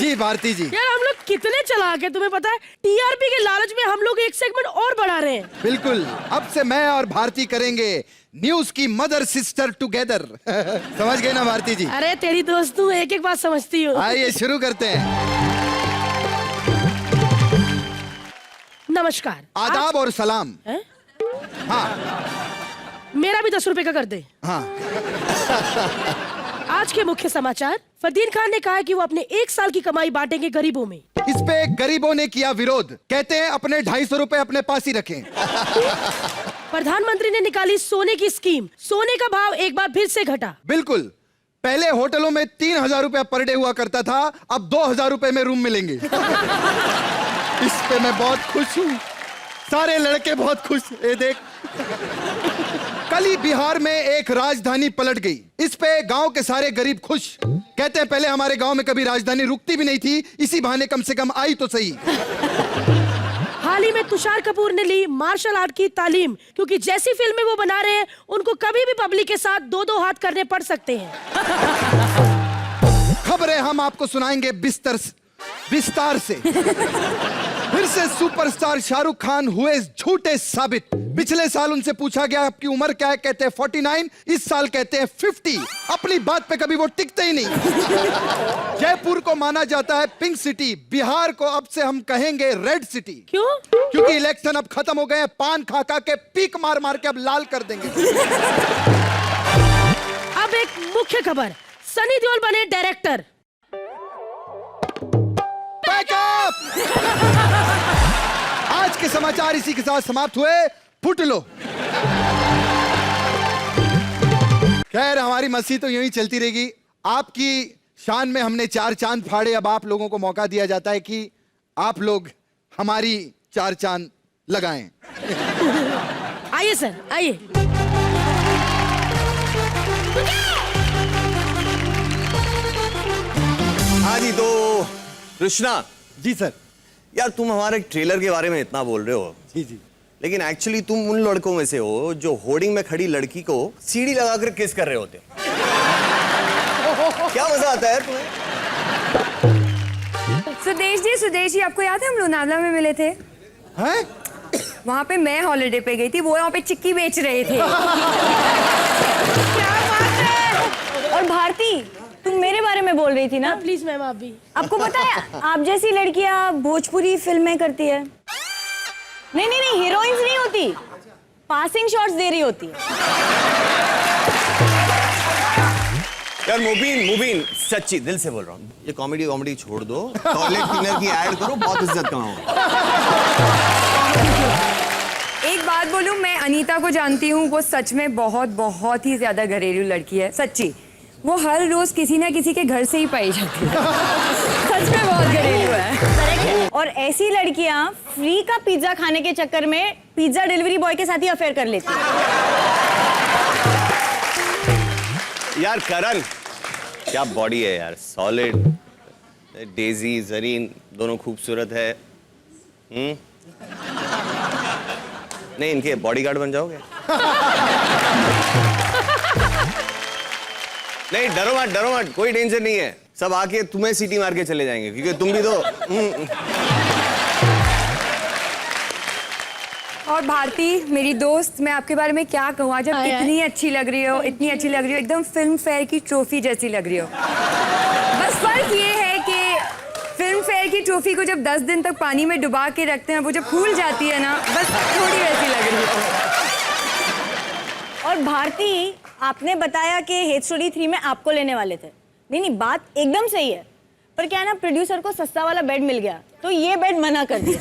जी भारती जी। यार हम लोग कितने चलाक हैं, तुम्हें पता है? टीआरपी के लालच में हम लोग एक सेगमेंट और बढ़ा रहे हैं। बिल्कुल, अब से मैं और भारती करेंगे न्यूज की मदर सिस्टर टुगेदर। समझ गए ना भारती जी? अरे तेरी दोस्त तू एक एक बात समझती हो। आइए शुरू करते हैं। नमस्कार, आदाब और सलाम। है? हाँ मेरा भी 10 रुपए का कर दे। हाँ। आज के मुख्य समाचार। फरदीन खान ने कहा कि वो अपने 1 साल की कमाई बांटेंगे गरीबों में। इस पे गरीबों ने किया विरोध, कहते हैं अपने 250 रुपए अपने पास ही रखें। प्रधानमंत्री ने निकाली सोने की स्कीम, सोने का भाव एक बार फिर से घटा। बिल्कुल, पहले होटलों में 3000 रुपया पर डे हुआ करता था, अब 2000 रुपए में रूम मिलेंगे। इस पे मैं बहुत खुश हूँ, सारे लड़के बहुत खुश। ये देख, कल ही बिहार में एक राजधानी पलट गई, इस पे गांव के सारे गरीब खुश। कहते हैं पहले हमारे गांव में कभी राजधानी रुकती भी नहीं थी, इसी बहाने कम से कम आई तो सही। हाल ही में तुषार कपूर ने ली मार्शल आर्ट की तालीम, क्योंकि जैसी फिल्में वो बना रहे हैं उनको कभी भी पब्लिक के साथ 2-2 हाथ करने पड़ सकते हैं। खबरें हम आपको सुनाएंगे विस्तार से। फिर से सुपरस्टार शाहरुख खान हुए झूठे साबित। पिछले साल उनसे पूछा गया आपकी उम्र क्या है, कहते हैं 49, इस साल कहते हैं 50। अपनी बात पे कभी वो टिकते ही नहीं। जयपुर को माना जाता है पिंक सिटी, बिहार को अब से हम कहेंगे रेड सिटी। क्यों? क्योंकि इलेक्शन अब खत्म हो गए हैं, पान खा खा के पीक मार मार के अब लाल कर देंगे। अब एक मुख्य खबर, सनी देओल बने डायरेक्टर। आज के समाचार इसी के साथ समाप्त हुए। फुट लो। खैर हमारी मस्ती तो यूं ही चलती रहेगी। आपकी शान में हमने 4 चांद फाड़े, अब आप लोगों को मौका दिया जाता है कि आप लोग हमारी 4 चांद लगाएं। आइए सर, आइए। हाँ जी, तो कृष्णा जी सर। यार, तुम हमारे ट्रेलर के बारे में इतना बोल रहे हो जी जी, लेकिन एक्चुअली तुम उन लड़कों में से हो जो होर्डिंग में खड़ी लड़की को सीढ़ी लगाकर किस कर रहे होते। क्या मजा आता है तुम्हें? सुदेश जी आपको याद है हम लोनावला में मिले थे? हैं? वहाँ पे मैं हॉलिडे पे गई थी, वो वहाँ पे चिक्की बेच रहे थे। क्या बात है। और भारती, तुम मेरे बारे में बोल रही थी ना? प्लीज मैम, आप भी। आपको पता है आप जैसी लड़कियां भोजपुरी फिल्में करती है? नहीं, हीरोइंस नहीं होती, पासिंग शॉट्स दे रही होती है। यार मुबीन सच्ची दिल से बोल रहा हूँ, ये कॉमेडी छोड़ दो, टॉयलेट क्लीनर की ऐड करो, बहुत इज्जत कमाओ। एक बात बोलूं, मैं अनीता को जानती हूँ, वो सच में बहुत ही ज्यादा घरेलू लड़की है। सच्ची, वो हर रोज किसी ना किसी के घर से ही पाई जाती है। सच में बहुत घरेलू है। और ऐसी लड़कियां फ्री का पिज्जा खाने के चक्कर में पिज्जा डिलीवरी बॉय के साथ ही अफेयर कर लेती है। यार करण, क्या बॉडी है यार, सॉलिड। डेजी जरीन दोनों खूबसूरत है। नहीं, इनके बॉडीगार्ड बन जाओगे? नहीं, डरो मत, कोई टेंशन नहीं है। सब आके तुम्हें सीटी मार के चले जाएंगे, क्योंकि तुम भी तो और भारती मेरी दोस्त, मैं आपके बारे में क्या कहूँ, आज आप इतनी अच्छी लग रही हो, एकदम फिल्म फेयर की ट्रॉफी जैसी लग रही हो। बस फर्क ये है कि फिल्म फेयर की ट्रॉफी को जब 10 दिन तक पानी में डुबा के रखते हैं, वो जब फूल जाती है ना, बस थोड़ी वैसी लग रही हो। और भारती, आपने बताया कि हेट स्टोरी 3 में आपको लेने वाले थे। नहीं, बात एकदम सही है, पर क्या है ना, प्रोड्यूसर को सस्ता वाला बेड मिल गया तो ये बेड मना कर दिया।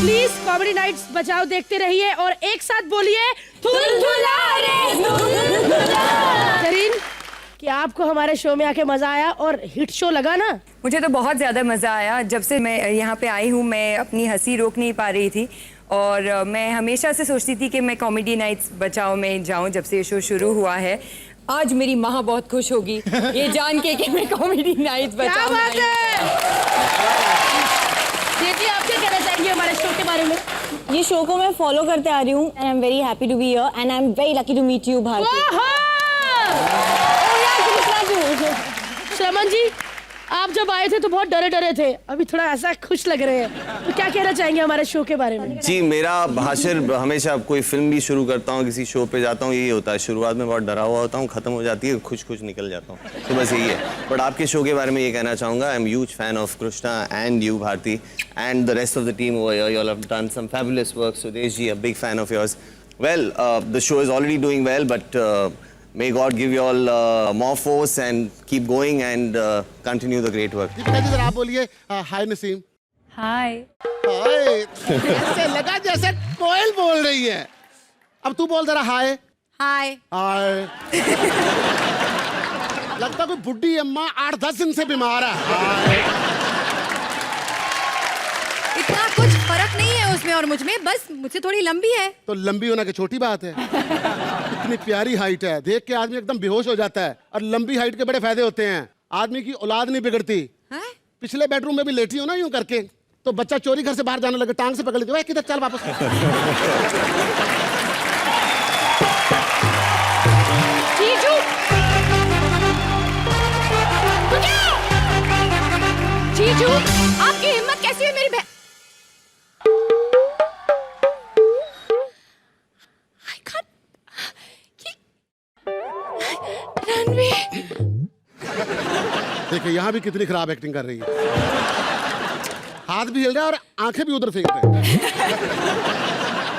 प्लीज कॉमेडी नाइट्स बचाओ देखते रहिए और एक साथ बोलिए थुलथुला रे थुलथुला। जरीन, क्या आपको हमारे शो में आके मजा आया और हिट शो लगा ना? मुझे तो बहुत ज़्यादा मज़ा आया। जब से मैं यहाँ पे आई हूँ, मैं अपनी हंसी रोक नहीं पा रही थी और मैं हमेशा से सोचती थी कि मैं कॉमेडी नाइट्स बचाओ में जाऊँ। जब से ये शो शुरू हुआ है, आज मेरी माँ बहुत खुश होगी ये जान के कि मैं कॉमेडी नाइट्स बचाओ में आई। दीदी, आप क्या कहना चाहेंगे हमारे शो के बारे में? ये शो को मैं फॉलो करते आ रही हूँ and I am very happy to be here and I am very lucky to meet you Bharti. Shraman ji, आप जब आए थे तो बहुत डरे डरे थे, अभी थोड़ा ऐसा खुश लग रहे हैं, तो क्या कहना चाहेंगे हमारे शो के बारे में? जी, मेरा भाषण हमेशा कोई फिल्म भी शुरू करता हूँ, किसी शो पे जाता हूँ, यही होता है। शुरुआत में बहुत डरा हुआ होता हूँ, खत्म हो जाती है, खुश खुश निकल जाता हूँ, तो बस यही है। बट आपके शो के बारे में ये कहना चाहूँगा, I am huge fan of Krishna and you Bharti and the rest of the team over here. You all have done some fabulous work. Sudesh ji, a big fan of yours. Well, the show is already doing well, but may God give you all more force and keep going and continue the great work. Deepika ji, जरा आप बोलिए हाय नसीम। हाय। हाय। ऐसे लगा जैसे कोयल बोल रही है। अब तू बोल जरा हाय। हाय। हाय। लगता कोई बुढ़ी अम्मा 8-10 दिन से बीमार है। हाय। इतना कुछ फर्क नहीं है उसमें और मुझ में, बस मुझसे थोड़ी लंबी है। तो लंबी होना की छोटी बात है। इतनी प्यारी हाइट है, देख के आदमी एकदम बेहोश हो जाता है। और लंबी हाइट के बड़े फायदे होते हैं, आदमी की औलाद नहीं बिगड़ती। पिछले बेडरूम में भी लेटी हो ना यूं करके, तो बच्चा चोरी घर से बाहर जाने लगे, टांग से पकड़ लेती, किधर चल वापस। जीजू, जीजू, आपकी हिम्मत कैसी है मेरी बहन? देखिए यहाँ भी कितनी खराब एक्टिंग कर रही है, हाथ भी हिल रहा है और आंखें भी उधर फेंक रहे हैं।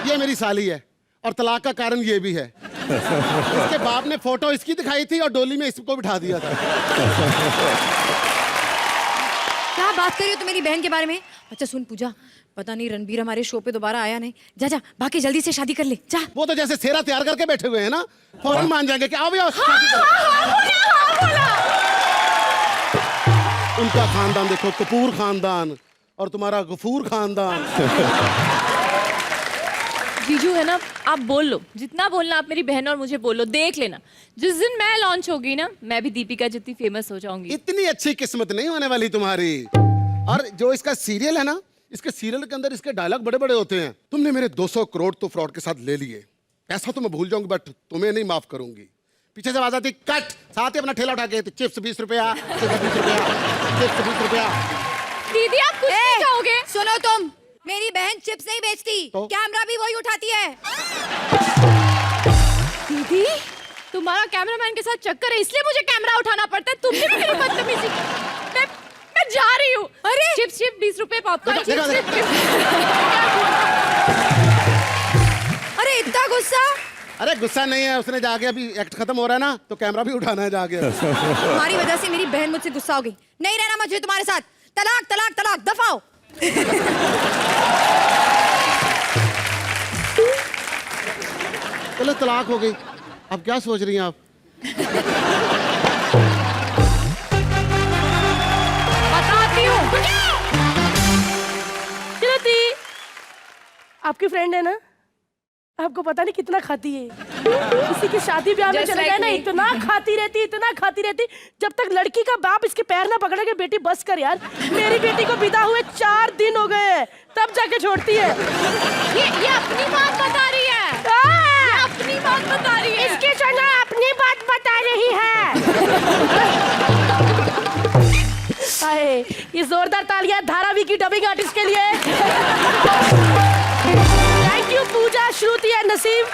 ये मेरी साली है और तलाक का कारण ये भी है। इसके बाप ने फोटो इसकी दिखाई थी और डोली में इसको बिठा दिया था। क्या बात कर रही हो तुम मेरी बहन के बारे में? अच्छा सुन पूजा, पता नहीं रणबीर हमारे शो पे दोबारा आया नहीं। जा जा, बाकी जल्दी से शादी कर ले, जा। वो तो जैसे सेरा तैयार करके बैठे हुए हैं ना, फौरन मान जाएंगे कि आओ भैया शादी करो। उनका खानदान देखो, कपूर खानदान, और तुम्हारा गफूर खानदान। जीजू है ना, आप बोल लो जितना बोलना, आप मेरी बहन और मुझे बोलो, देख लेना जिस दिन मैं लॉन्च होगी ना, मैं भी दीपिका जितनी फेमस हो जाऊंगी। इतनी अच्छी किस्मत नहीं होने वाली तुम्हारी। और जो इसका सीरियल है ना, इसके सीरियल के अंदर इसके डायलॉग बड़े बड़े होते हैं। तुमने मेरे 200 करोड़ तो फ्रॉड के साथ ले लिए, पैसा तो मैं भूल जाऊंगी बट तुम्हें नहीं माफ करूंगी। पीछे से आवाज आती, कट, साथ ही अपना ठेला उठा के चिप्स 20 रुपया, चिप्स 20 रुपया, चिप्स 20 रुपया। दीदी आप कुछ नहीं खाओगे? सुनो तुम, मेरी बहन चिप्स नहीं बेचती, तो? कैमरा भी वही उठाती है। दीदी तुम्हारा कैमरामैन के साथ चक्कर है, इसलिए मुझे कैमरा उठाना पड़ता है। तुमने भी मेरी बदतमीजी। मैं जा रही हूँ। अरे चिप्स 20 रुपए, पॉपकॉर्न अरे इतना गुस्सा? अरे गुस्सा नहीं है, उसने जाके अभी एक्ट खत्म हो रहा है ना, तो कैमरा भी उठाना है जाके। तुम्हारी वजह से मेरी बहन मुझसे गुस्सा हो गई। नहीं रहना मुझे तुम्हारे साथ। तलाक तलाक तलाक, दफाओ। चलो तलाक हो गई, अब क्या सोच रही हैं आप? बताती हूँ। श्रुति, आपकी फ्रेंड है ना, आपको पता नहीं कितना खाती है। किसी की शादी ब्याह में Just चले like गए ना, me. इतना खाती रहती, इतना खाती रहती, जब तक लड़की का बाप इसके पैर ना पकड़े कि बेटी बस कर यार। मेरी बेटी को विदा हुए 4 दिन हो गए हैं, तब जाके छोड़ती है। ये अपनी बात बता रही है। ये अपनी बात बता रही है। इसकी जगह अपनी बात बता रही है। हाय, ये जोरदार तालियां धारावी की डबिंग आर्टिस्ट के लिए। Thank you Pooja, Shruti and Naseem.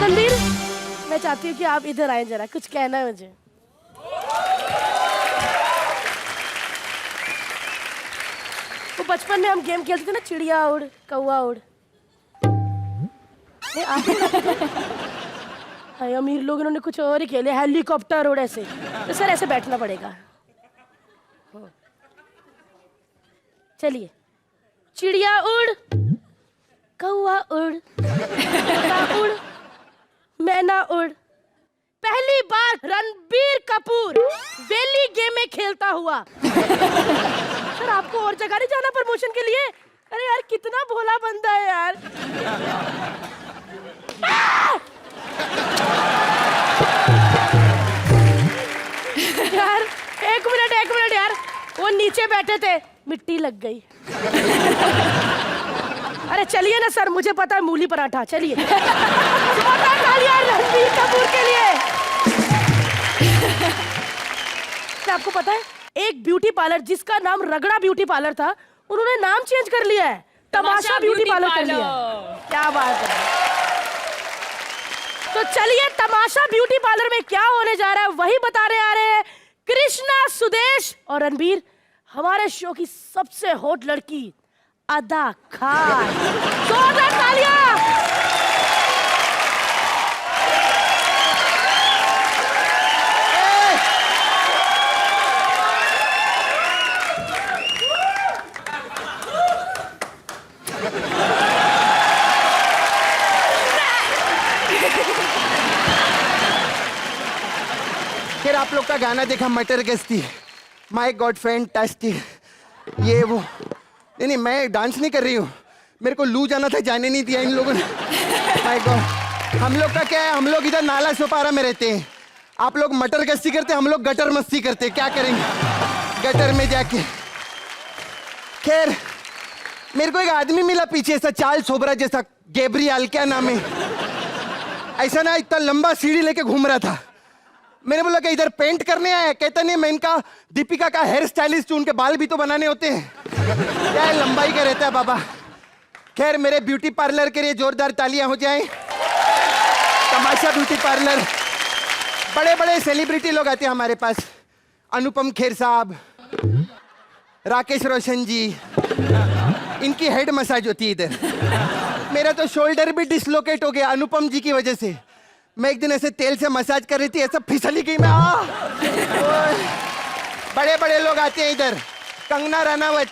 Ranbir, मैं चाहती हूँ कि आप इधर आए, जरा कुछ कहना है मुझे। वो बचपन में हम गेम खेलते थे ना, चिड़िया उड़ कौवा उड़। अमीर लोग इन्होंने कुछ और ही खेले, हेलीकॉप्टर उड़ ऐसे। तो सर ऐसे बैठना पड़ेगा। चलिए, चिड़िया उड़ कौवा उड़ उड़ मैना उड़। पहली बार रणबीर कपूर वेली गेम में खेलता हुआ। सर आपको और जगह नहीं जाना प्रमोशन के लिए? अरे यार कितना भोला बंदा है यार। यार एक मिनट यार, नीचे बैठे थे, मिट्टी लग गई। अरे चलिए ना सर, मुझे पता है मूली पराठा, चलिए। रणबीर कपूर के लिए। क्या आपको पता है, एक ब्यूटी पार्लर जिसका नाम रगड़ा ब्यूटी पार्लर था, उन्होंने नाम चेंज कर लिया है, तमाशा ब्यूटी पार्लर कर लिया है। क्या बात है। तो चलिए, तमाशा ब्यूटी पार्लर में क्या होने जा रहा है वही बताने आ रहे हैं कृष्णा, सुदेश और रणबीर, हमारे शो की सबसे हॉट लड़की अदाकार। जोरदार तालियां। फिर आप लोग का गाना देखा, मटर गश्ती, माय गॉड फैंटास्टिक, ये वो। नहीं, मैं डांस नहीं कर रही हूँ, मेरे को लू जाना था, जाने नहीं दिया इन लोगों ने। My God. हम लोग का क्या है, हम लोग इधर नाला सोपारा में रहते हैं, आप लोग मटर गश्ती करते, हम लोग गटर मस्ती करते, क्या करेंगे गटर में जाके। खैर, मेरे को एक आदमी मिला पीछे से, चार्ल्स सोबरा जैसा, गैब्रियल क्या नाम है, ऐसा ना, इतना लंबा सीढ़ी लेके घूम रहा था। मैंने बोला कि इधर पेंट करने आया है? कहता नहीं, मैं इनका दीपिका का हेयर स्टाइलिस्ट हूं, उनके बाल भी तो बनाने होते हैं, क्या है, लंबाई का रहता है बाबा। खैर, मेरे ब्यूटी पार्लर के लिए जोरदार तालियां हो जाएं। तमाशा ब्यूटी पार्लर, बड़े बड़े सेलिब्रिटी लोग आते हैं हमारे पास, अनुपम खेर साहब, राकेश रोशन जी, इनकी हेड मसाज होती है इधर। मेरा तो शोल्डर भी डिसलोकेट हो गया अनुपम जी की वजह से। मैं एक दिन ऐसे तेल से मसाज कर रही थी, ऐसा फिसली गई मैं। बड़े बड़े लोग आते हैं इधर, कंगना रनावत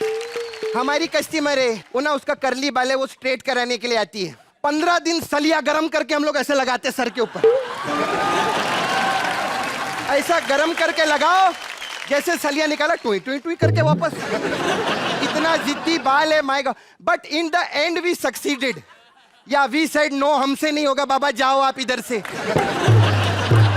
हमारी कस्टमर है, वो ना उसका करली बाल है, वो स्ट्रेट कराने के लिए आती है। 15 दिन सलिया गरम करके हम लोग ऐसे लगाते हैं सर के ऊपर, ऐसा गरम करके लगाओ जैसे सलिया निकाला, टुई टुई टुई करके वापस। इतना जिद्दी बाल है, my God. But in the end we succeeded, या वी सेड नो, हमसे नहीं होगा बाबा, जाओ आप इधर से।